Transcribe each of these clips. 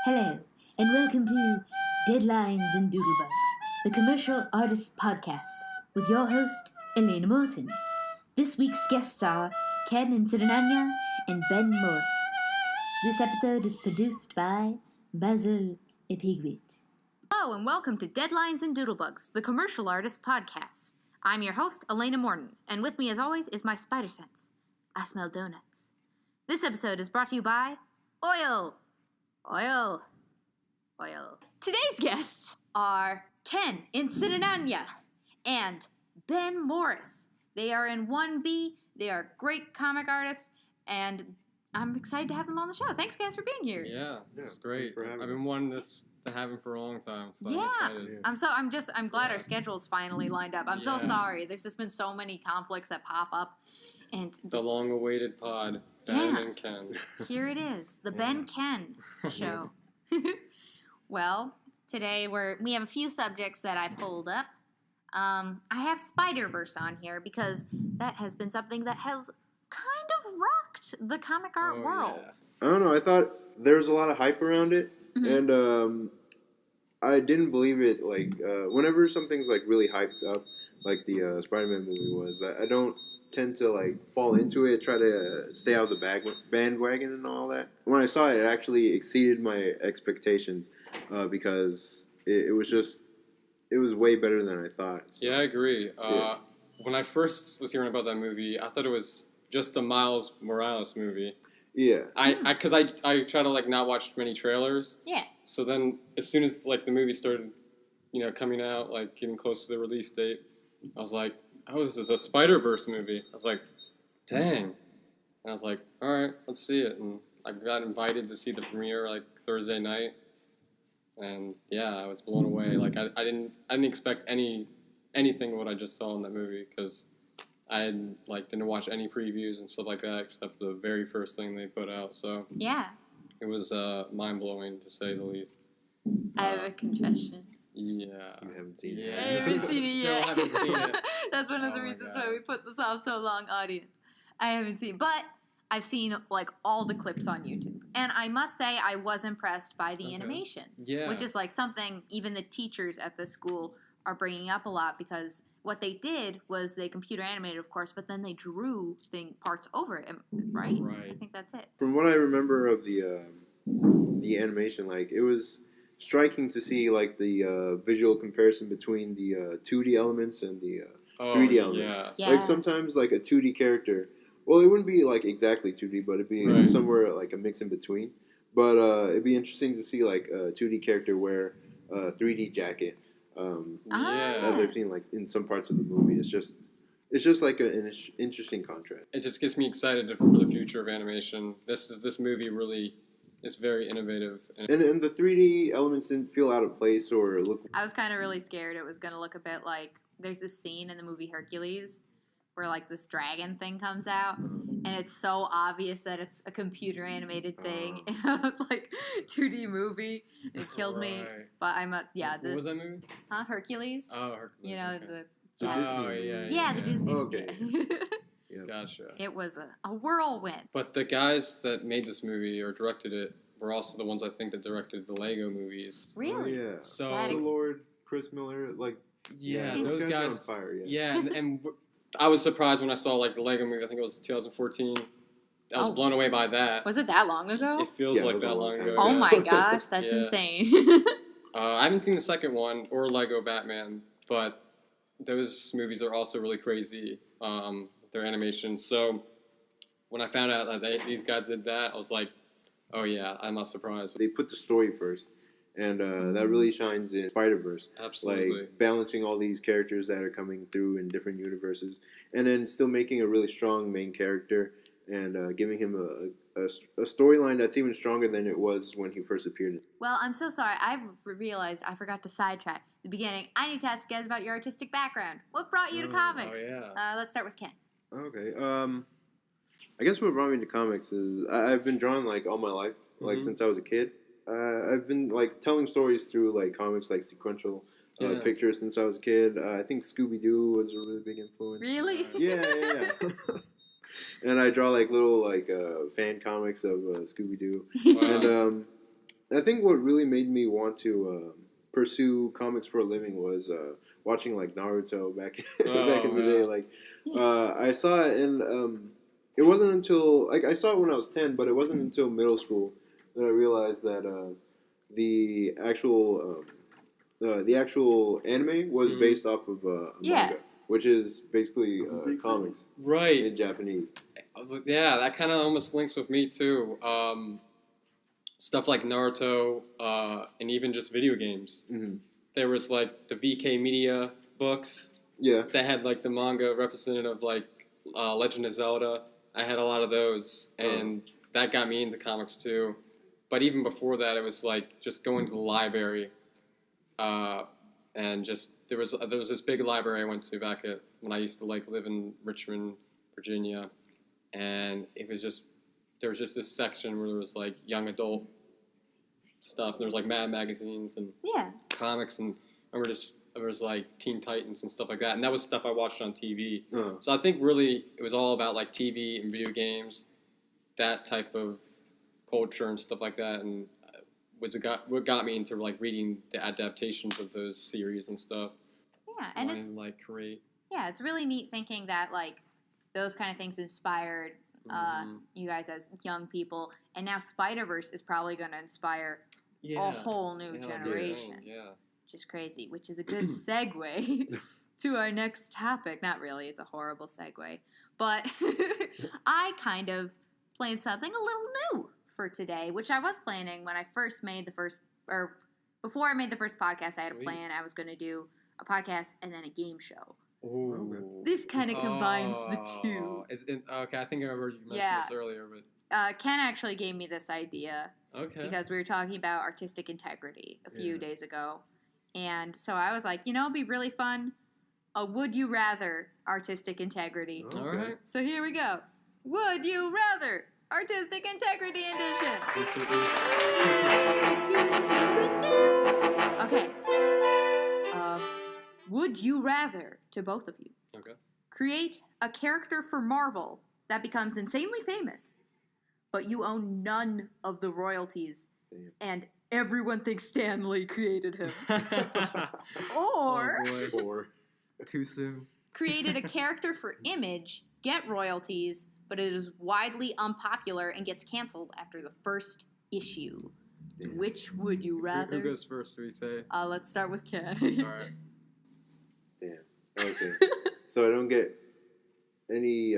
Hello, and welcome to Deadlines and Doodlebugs, the commercial artist podcast, with your host, Elena Morton. This week's guests are Ken Nsidinania and Ben Morris. This episode is produced by Basil Epigwit. Hello, and welcome to Deadlines and Doodlebugs, the commercial artist podcast. I'm your host, Elena Morton, and with me, as always, is my spider sense. I smell donuts. This episode is brought to you by Oil. Today's guests are Ken Nsidinania and Ben Morris. They are in 1B. They are great comic artists, and I'm excited to have them on the show. Thanks, guys, for being here. Yeah, this is great. I've been wanting this to happen for a long time, so yeah. I'm excited. I'm glad our schedules finally lined up. I'm so sorry. There's just been so many conflicts that pop up, and the long-awaited pod, Ben and Ken. Here it is, the Ben Ken show. Well, today we have a few subjects that I pulled up. I have Spider-Verse on here because that has been something that has kind of rocked the comic art world. Yeah. I don't know. I thought there was a lot of hype around it, and I didn't believe it. Like whenever something's like really hyped up, like the Spider-Man movie was, I don't tend to like fall into it, try to stay out of the bandwagon and all that. When I saw it, it actually exceeded my expectations because it was way better than I thought. So. Yeah, I agree. When I first was hearing about that movie, I thought it was just a Miles Morales movie. Yeah. Because I try to like not watch many trailers. Yeah. So then, as soon as like the movie started, coming out, like getting close to the release date, I was like, oh, this is a Spider-Verse movie. I was like, dang. And I was like, all right, let's see it. And I got invited to see the premiere like Thursday night. And yeah, I was blown away. Like I didn't expect anything of what I just saw in that movie because I didn't watch any previews and stuff like that except the very first thing they put out. So yeah, it was mind blowing to say the least. I have a confession. Yeah. You haven't seen it. Yeah. I haven't seen it yet. Still haven't seen it. That's one of the reasons why we put this off so long, audience. I haven't seen it, but I've seen like all the clips on YouTube, and I must say I was impressed by the animation. Yeah. Which is like something even the teachers at the school are bringing up a lot because what they did was they computer animated, of course, but then they drew parts over it, right? Right. I think that's it. From what I remember of the animation, like it was striking to see like the visual comparison between the 2D elements and the 3D elements. Yeah. Like sometimes like a 2D character, well, it wouldn't be like exactly 2D, but it'd be somewhere like a mix in between. But it'd be interesting to see like a 2D character wear a 3D jacket. As I've seen like in some parts of the movie, it's just like an interesting contrast. It just gets me excited for the future of animation. This movie really is very innovative. And the 3D elements didn't feel out of place or look. I was kind of really scared it was going to look a bit like there's this scene in the movie Hercules where like this dragon thing comes out and it's so obvious that it's a computer animated thing in a like 2D movie. It killed me, but what was that movie? Hercules. Oh, Hercules. You know The the Disney. Okay. Yep. Gotcha. It was a whirlwind. But the guys that made this movie or directed it were also the ones I think that directed the Lego movies. Really? Oh, yeah. So Lord, Chris Miller, like those guys are on fire. Yeah, and I was surprised when I saw like the Lego movie. I think it was 2014. I was blown away by that. Was it that long ago? It feels like that long ago. Oh my gosh, that's insane. I haven't seen the second one or Lego Batman, but those movies are also really crazy. Their animation. So when I found out that these guys did that, I was like, oh yeah, I'm not surprised. They put the story first, and that really shines in Spider-Verse. Absolutely. Like balancing all these characters that are coming through in different universes, and then still making a really strong main character and giving him a storyline that's even stronger than it was when he first appeared. Well, I'm so sorry. I realized I forgot to sidetrack at the beginning. I need to ask you guys about your artistic background. What brought you to comics? Oh yeah. Let's start with Ken. Okay. I guess what brought me to comics is I've been drawing like all my life, like since I was a kid. I've been like telling stories through like comics, like sequential pictures since I was a kid. I think Scooby-Doo was a really big influence. Really? Yeah. And I draw like little like fan comics of Scooby-Doo, I think what really made me want to pursue comics for a living was watching like Naruto back back in the day. Like I saw it, and it wasn't until like I saw it when I was 10, but it wasn't until middle school that I realized that the actual anime was based off of a manga, which is basically comics, right, in Japanese. Yeah, that kind of almost links with me too. Stuff like Naruto, and even just video games. Mm-hmm. There was like the VK Media books. Yeah. That had like the manga representative, like Legend of Zelda. I had a lot of those, and that got me into comics too. But even before that, it was like just going to the library, and just there was this big library I went to back when I used to like live in Richmond, Virginia, and it was just. There was just this section where there was like young adult stuff. There was like Mad magazines and comics, and there was like Teen Titans and stuff like that. And that was stuff I watched on TV. So I think really it was all about like TV and video games, that type of culture and stuff like that. And what got me into like reading the adaptations of those series and stuff. Yeah, and it's like create. Yeah, it's really neat thinking that like those kind of things inspired. You guys as young people, and now Spider-Verse is probably going to inspire a whole new generation. Which is crazy, which is a good segue to our next topic. Not really, it's a horrible segue. But I kind of planned something a little new for today, which I was planning when I first made before I made the first podcast, I had a plan. I was going to do a podcast and then a game show. Ooh. This kind of combines the two. Okay, I think I heard you mention this earlier. But Ken actually gave me this idea because we were talking about artistic integrity a few days ago. And so I was like, it'd be really fun. A Would You Rather artistic integrity. All right. So here we go. Would You Rather artistic integrity edition. Okay. Would you rather, to both of you, create a character for Marvel that becomes insanely famous, but you own none of the royalties, and everyone thinks Stan Lee created him? Or too soon. Created a character for Image, get royalties, but it is widely unpopular and gets canceled after the first issue. Damn. Which would you rather? Who goes first, do we say? Let's start with Ken. All right. Damn. Okay. So I don't get any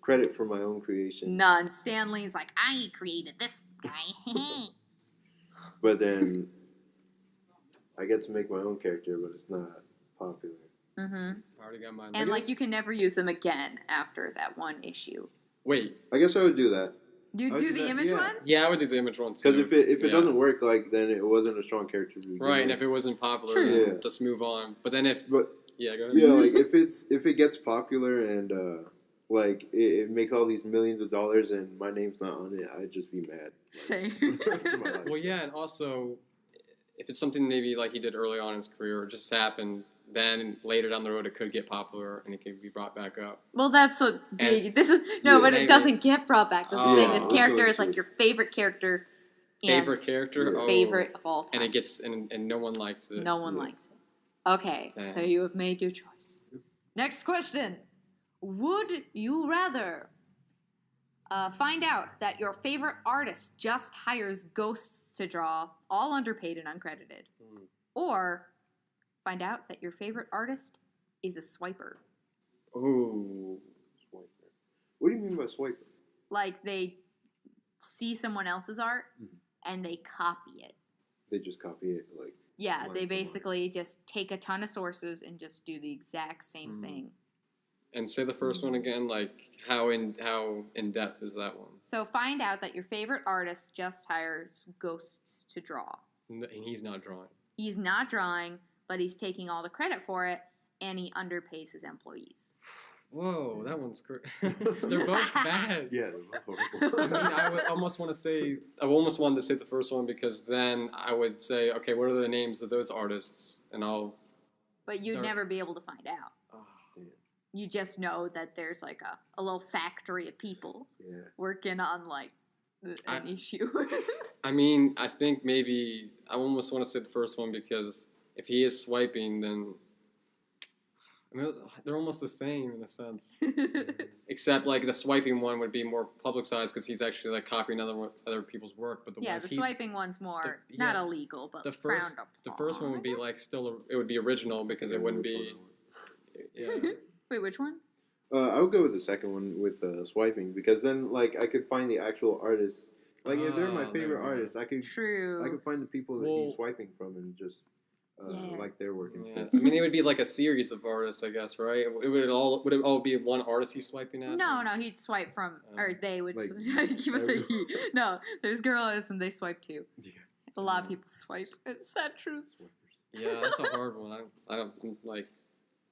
credit for my own creation. None. Stan Lee's like, I created this guy. But then I get to make my own character, but it's not popular. Mm-hmm. I already got mine. And like you can never use them again after that one issue. Wait. I guess I would do that. You do the Image one? Yeah, I would do the Image one too. Because if it doesn't work, like then it wasn't a strong character. Right, and if it wasn't popular, just move on. But then go ahead. Yeah, like if it gets popular and like it makes all these millions of dollars and my name's not on it, I'd just be mad. Same. Well, yeah, and also if it's something maybe like he did early on in his career or just happened, then later down the road it could get popular and it could be brought back up. Well, that's a big. But it doesn't get brought back. This is the thing. This character is like your favorite character. Favorite character? Your favorite of all time. And it gets and no one likes it. No one likes it. Okay, so you have made your choice. Next question. Would you rather find out that your favorite artist just hires ghosts to draw, all underpaid and uncredited, or find out that your favorite artist is a swiper? Ooh. Swiper. What do you mean by swiper? Like they see someone else's art and they copy it. They just copy it, like... Yeah, they basically just take a ton of sources and just do the exact same thing. And say the first one again, like how in depth is that one? So find out that your favorite artist just hires ghosts to draw. And he's not drawing. He's not drawing, but he's taking all the credit for it, and he underpays his employees. Whoa, that one's great. They're both bad. Yeah, they're both horrible. I mean, I almost wanted to say the first one because then I would say, okay, what are the names of those artists? And But you'd never be able to find out. Oh, you just know that there's like a little factory of people working on like an issue. I mean, I think maybe I almost want to say the first one because if he is swiping, then I mean, they're almost the same in a sense. Except like the swiping one would be more publicized because he's actually like copying other people's work. But the swiping one's more not illegal, but frowned upon. The first one would be like it would be original because it wouldn't be. Yeah. Wait, which one? I would go with the second one with swiping because then like I could find the actual artists. Like if they're my favorite artists, I could find the people that he's swiping from and just like their work instead. I mean, it would be like a series of artists, I guess, right? Would it all be one artist he's swiping at? No, he'd swipe from, or they would. Like, I keep on saying he. No, there's girls and they swipe too. Yeah. A lot of people swipe. It's sad truth. Yeah, that's a hard one. I don't like.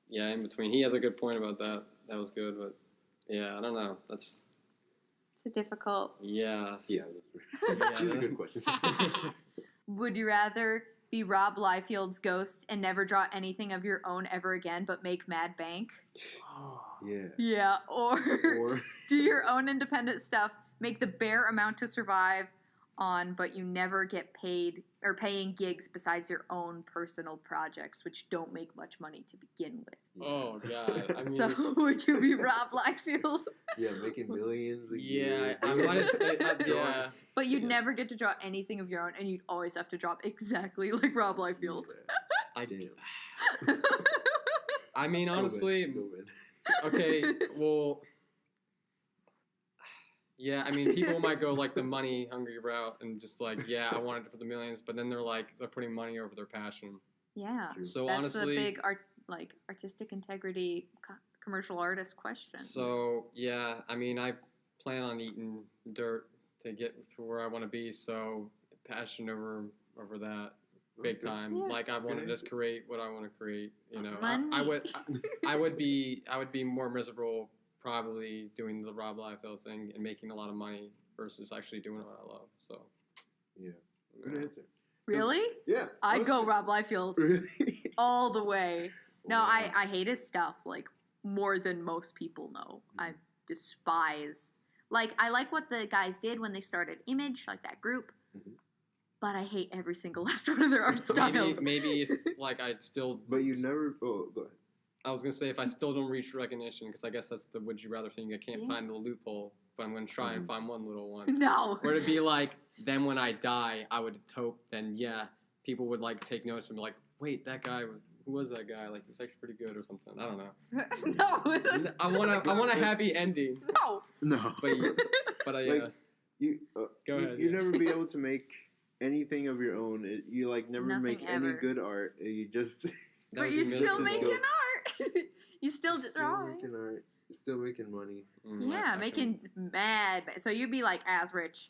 Yeah, in between. He has a good point about that. That was good, but yeah, I don't know. It's a difficult. Yeah. Yeah, that's a good question. Would you rather be Rob Liefeld's ghost and never draw anything of your own ever again, but make mad bank? Yeah. Yeah, or do your own independent stuff, make the bare amount to survive on, but you never get paid or paying gigs besides your own personal projects, which don't make much money to begin with. Oh God! I mean, so would you be Rob Liefeld? Yeah, making millions a Yeah, year. I might have. Yeah, but you'd never get to draw anything of your own, and you'd always have to draw exactly like Rob Liefeld. I did. I mean, honestly, okay, well. Yeah, I mean, people might go like the money hungry route and just like, yeah, I want it for the millions, but then they're putting money over their passion. Yeah. So that's honestly, a big artistic integrity commercial artist question. So yeah, I mean, I plan on eating dirt to get to where I want to be. So passion over that big time. Yeah. Like I want to just create what I want to create. You know, I would be more miserable. Probably doing the Rob Liefeld thing and making a lot of money versus actually doing what I love. So, yeah, good answer. Really? Yeah, I'd go Rob Liefeld really? all the way. No, wow. I hate his stuff like more than most people know. I despise. Like I like what the guys did when they started Image, like that group. But I hate every single last one of their art styles. Maybe if I'd still. But you never. Oh, go ahead. I was going to say, if I still don't reach recognition, because I guess that's the would you rather thing, I can't find the loophole, but I'm going to try and find one little one. No. Or to be like, then when I die, I would hope, then people would take notice and be like, wait, that guy, who was that guy? Like, he was actually pretty good or something. I don't know. No. I want a happy ending. No. But go ahead. You never be able to make anything of your own. You never Nothing make ever. any good art. You just... But you're still making art. You still drawing. Making art. You're still making money. Yeah, making mad. So you'd be as rich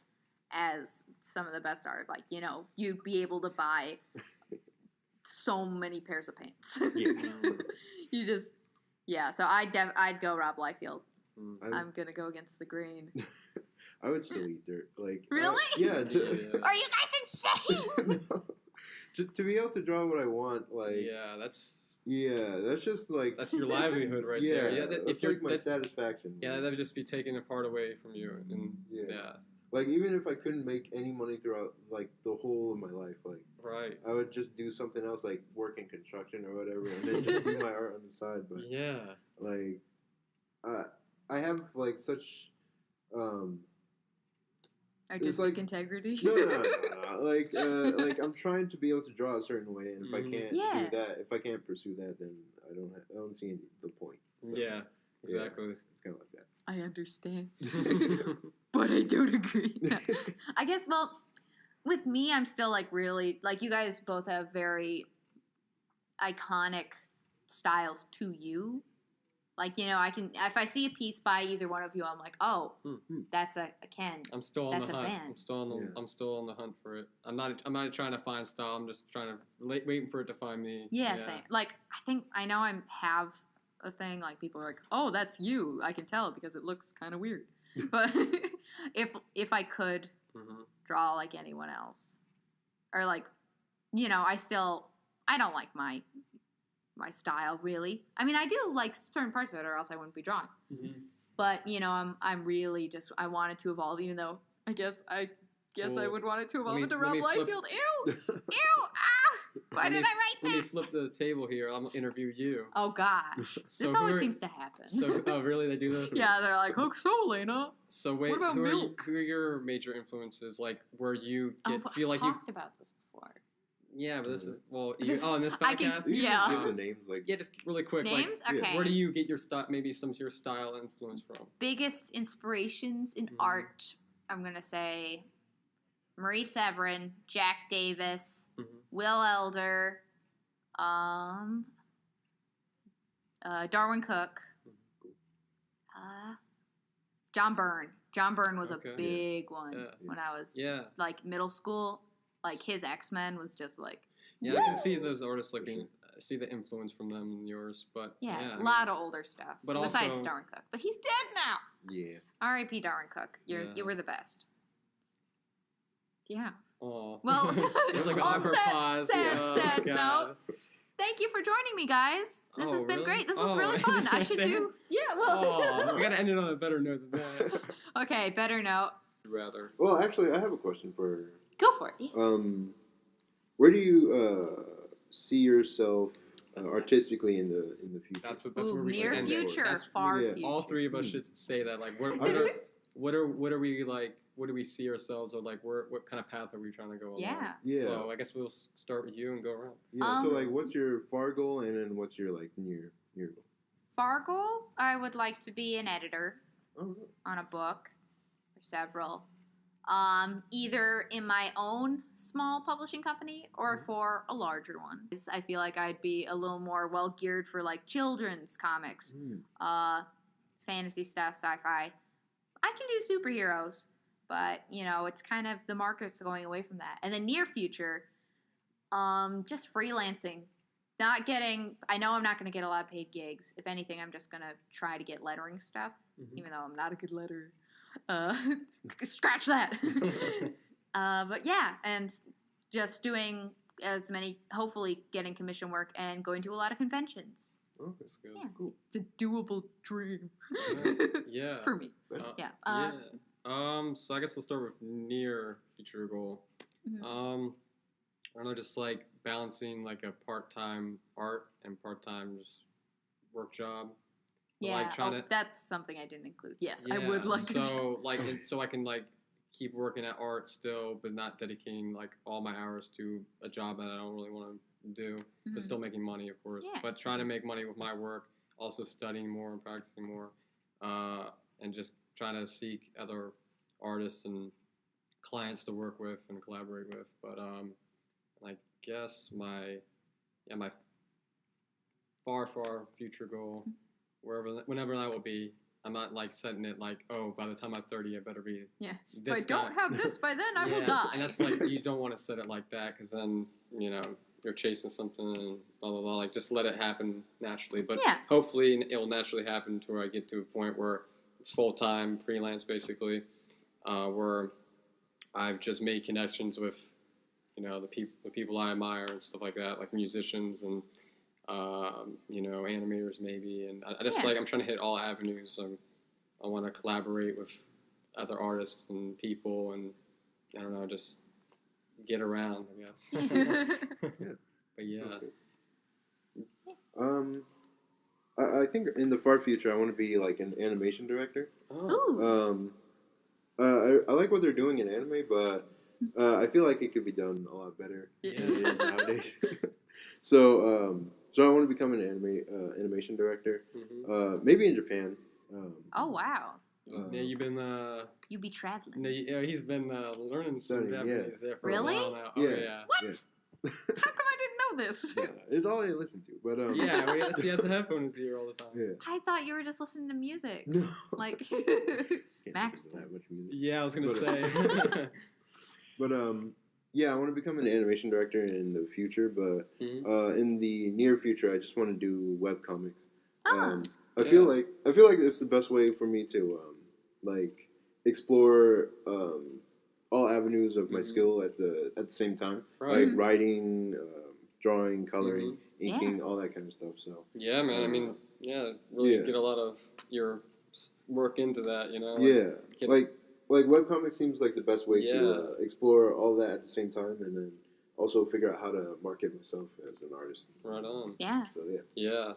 as some of the best art. Like, you'd be able to buy so many pairs of pants. Yeah. So I'd go Rob Liefeld. I'm gonna go against the grain. I would still eat dirt. Really? Yeah. Are you guys insane? No. To be able to draw what I want, that's just that's your livelihood right there. Yeah, that's my satisfaction. Yeah, that would just be taking a part away from you, and even if I couldn't make any money throughout the whole of my life, right, I would just do something else, like work in construction or whatever, and then just do my art on the side. But I have such artistic integrity. No. I'm trying to be able to draw a certain way, and if I can't do that, if I can't pursue that, then I don't see the point. So, yeah, exactly. It's kind of like that. I understand, but I don't agree. No. I guess. Well, with me, I'm still really you guys both have very iconic styles to you. I can, if I see a piece by either one of you, I'm like, oh, that's a Ken. I'm still on that's the hunt. Band. I'm still on the hunt for it. I'm not trying to find style. I'm just trying to waiting for it to find me. Yeah, same. I know I have a thing. People are like, oh, that's you. I can tell because it looks kind of weird. But if I could draw like anyone else, or I don't like my style, really. I mean, I do like certain parts of it, or else I wouldn't be drawing. But I'm really I want it to evolve. Even though I guess I Well, would want it to evolve let me- into let Rob me flip- Liefeld. Ew! Ew! Ah! Why did I write Let me that? flip the table here. I'm gonna interview you. Oh gosh, So this who always are- seems to happen. So, oh really? They do this? Yeah, they're like, "Oh, so Lena." So wait, What about who milk? Who are your major influences? Like where you Oh, get, but feel I like you? talked about this before. Yeah, but this is well. This- In this I can- podcast. You can Yeah. give the names like. Yeah, just really quick. Names? Like, Okay. where do you get your style? Maybe some of your style influence from? Biggest inspirations in Mhm. art, I'm gonna say Marie Severin, Jack Davis, Mhm. Will Elder, Darwin Cook, John Byrne. John Byrne was Okay. a big one Yeah. when I was Yeah, like middle school. Like his X-Men was just like yeah. I can see those artists like being, see the influence from them in yours, but yeah, I a mean, lot of older stuff. but besides also- Darwin Cook, but he's dead now. Yeah. R.I.P. Darwin Cook. You Yeah. were the best. Yeah. Aw. Well, it's like an on awkward that pause. sad, Oh, sad God. note, thank you for joining me, guys. This Oh, has been really? great. This was Oh, really fun. I should damn. do. Yeah. Well. Oh, we gotta end it on a better note than that. Okay. Better note. Rather. Well, actually, I have a question for. Go for it. Yeah. Where do you see yourself artistically in the future? That's Ooh, where we near should end future, it. That's, far yeah, future. all three of us should say that. Like, what are we like? What do we see ourselves, or like, what kind of path are we trying to go along? Yeah. Yeah. So I guess we'll start with you and go around. Yeah. So Um, like, what's your far goal, and then what's your like near goal? Fargo. I would like to be an editor Oh, really? on a book or several. Either in my own small publishing company or for a larger one. I feel like I'd be a little more well geared for like children's comics, fantasy stuff, sci-fi. I can do superheroes, but it's kind of the market's going away from that. And the near future, just freelancing. I know I'm not going to get a lot of paid gigs. If anything, I'm just going to try to get lettering stuff, Mhm. even though I'm not a good letterer. Scratch that. But yeah, and just doing as many, hopefully getting commission work and going to a lot of conventions. Okay. That's good. Yeah. Cool. It's a doable dream. Yeah. For me. Yeah. So I guess we'll start with near future goal. Mhm. I don't know, just like balancing like a part-time art and part-time just work job. But, Yeah, like, trying to- that's something I didn't include. Yes, I Yeah, would like a so like so I can like keep working at art still, but not dedicating like all my hours to a job that I don't really want to do, Mhm. but still making money, of course. Yeah. But trying to make money with my work, also studying more and practicing more, and just trying to seek other artists and clients to work with and collaborate with. But I guess my far future goal, whenever that will be. I'm not like setting it like, oh, by the time I'm 30, I better be Yeah. this If I don't guy. have this by then, I will Yeah, die. And that's like, you don't want to set it like that, because then, you're chasing something and blah, blah, blah. Like, just let it happen naturally. But Yeah. hopefully it will naturally happen to where I get to a point where it's full-time, freelance, basically, where I've just made connections with, the people I admire and stuff like that, like musicians and, animators maybe. And I just Yeah. I'm trying to hit all avenues. I want to collaborate with other artists and people, and I don't know, just get around, I guess. But yeah. Sounds good. I think in the far future, I want to be like an animation director. Oh. Ooh. I like what they're doing in anime, but I feel like it could be done a lot better than it is nowadays. So I want to become an animation director. Mhm. Maybe in Japan. Oh, wow. Yeah, you've been. You be traveling. No, he's been learning some Studying, Japanese there for Really? a while now. Yeah. Oh yeah. What? Yeah. How come I didn't know this? Yeah, it's all I listen to. But Yeah, he has the headphones here all the time. yeah. I thought you were just listening to music. No. Like, Can't Max listen to that does. much music. Yeah, I was gonna But, say. But yeah, I want to become an animation director in the future. But Mhm. in the near future, I just want to do web comics. oh, I feel like it's the best way for me to like explore all avenues of my Mhm. skill at the same time, Right. like writing, drawing, coloring, Mm-hmm. inking, all that kind of stuff. So Yeah, man. I mean, really Yeah. get a lot of your work into that. yeah, Get- like webcomic seems like the best way Yeah. to explore all that at the same time, and then also figure out how to market myself as an artist. Right on. Yeah. So yeah. Yeah.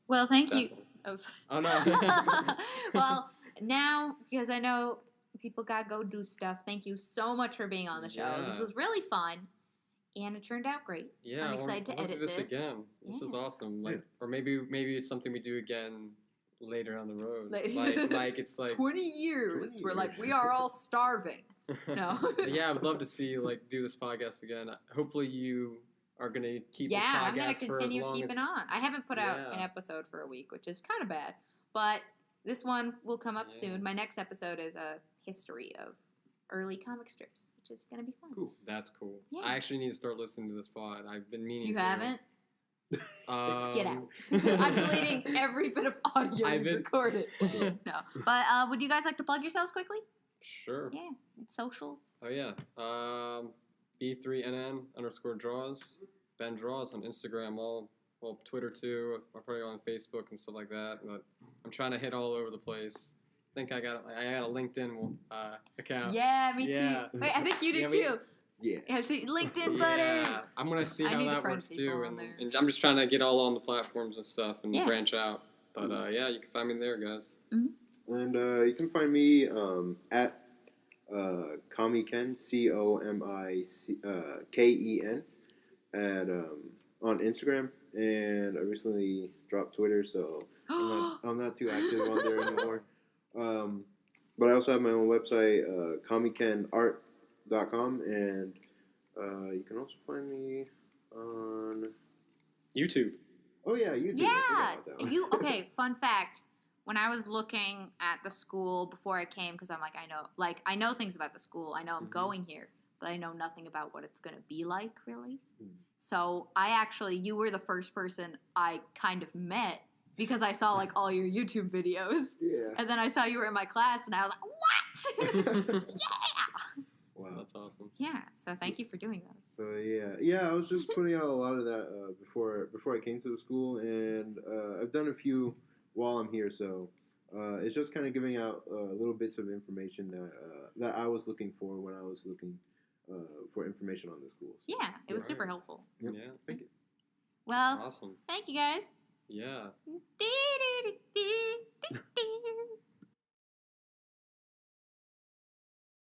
Well, thank you. Definitely. Oh, sorry. Oh no. Well, now, because I know people gotta go do stuff, thank you so much for being on the show. This Yeah. was really fun, and it turned out great. Yeah, I'm excited to I wanna edit do this this. again. This is Yeah. awesome. Like, Yeah. or maybe it's something we do again later on the road. Like- Like it's like 20 years. 20 We're like, years. we are all starving. No. Yeah, I would love to see do this podcast again. Hopefully you are gonna keep Yeah, this podcast I'm gonna for as continue long keeping as, on. I haven't put out an Yeah. episode for a week, which is kind of bad, but this one will come up Yeah. soon. My next episode is a history of early comic strips, which is gonna be fun. Cool. That's cool. Yeah. I actually need to start listening to this pod. I've been meaning You to. haven't? Get out. Um, I'm deleting every bit of audio I've you've been- recorded. No, but would you guys like to plug yourselves quickly? Sure. Yeah, socials. Oh yeah. B3NN_draws. Ben Draws on Instagram, well Twitter too. I'll probably go on Facebook and stuff like that. But I'm trying to hit all over the place. I think I got a LinkedIn account. Yeah, me Yeah. too. Wait, I think you did Yeah, we- too. Yeah. Yeah, see, LinkedIn Yeah, butters. I'm gonna see I how need to that friend works people too, on there. and I'm just trying to get all on the platforms and stuff and Yeah. branch out. But yeah, you can find me there, guys. And you can find me at ComiKen, ComiKen, at on Instagram. And I recently dropped Twitter, so I'm not too active on there anymore. But I also have my own website, ComiKenArt.com, and you can also find me on YouTube. YouTube. I Yeah, forgot about that one. okay, fun fact. When I was looking at the school before I came, because I'm like, I know things about the school. I know I'm Mhm. going here, but I know nothing about what it's going to be like, really. Mhm. So you were the first person I kind of met because I saw like all your YouTube videos. Yeah. And then I saw you were in my class, and I was like, what? Wow. That's awesome. Yeah, so thank you for doing those. So yeah, I was just putting out a lot of that before I came to the school, and I've done a few while I'm here. So it's just kind of giving out little bits of information that I was looking for when I was looking for information on the schools. Yeah, it was Right. super helpful. Yep. Yeah. Thank you. Well, Awesome. thank you guys. Yeah.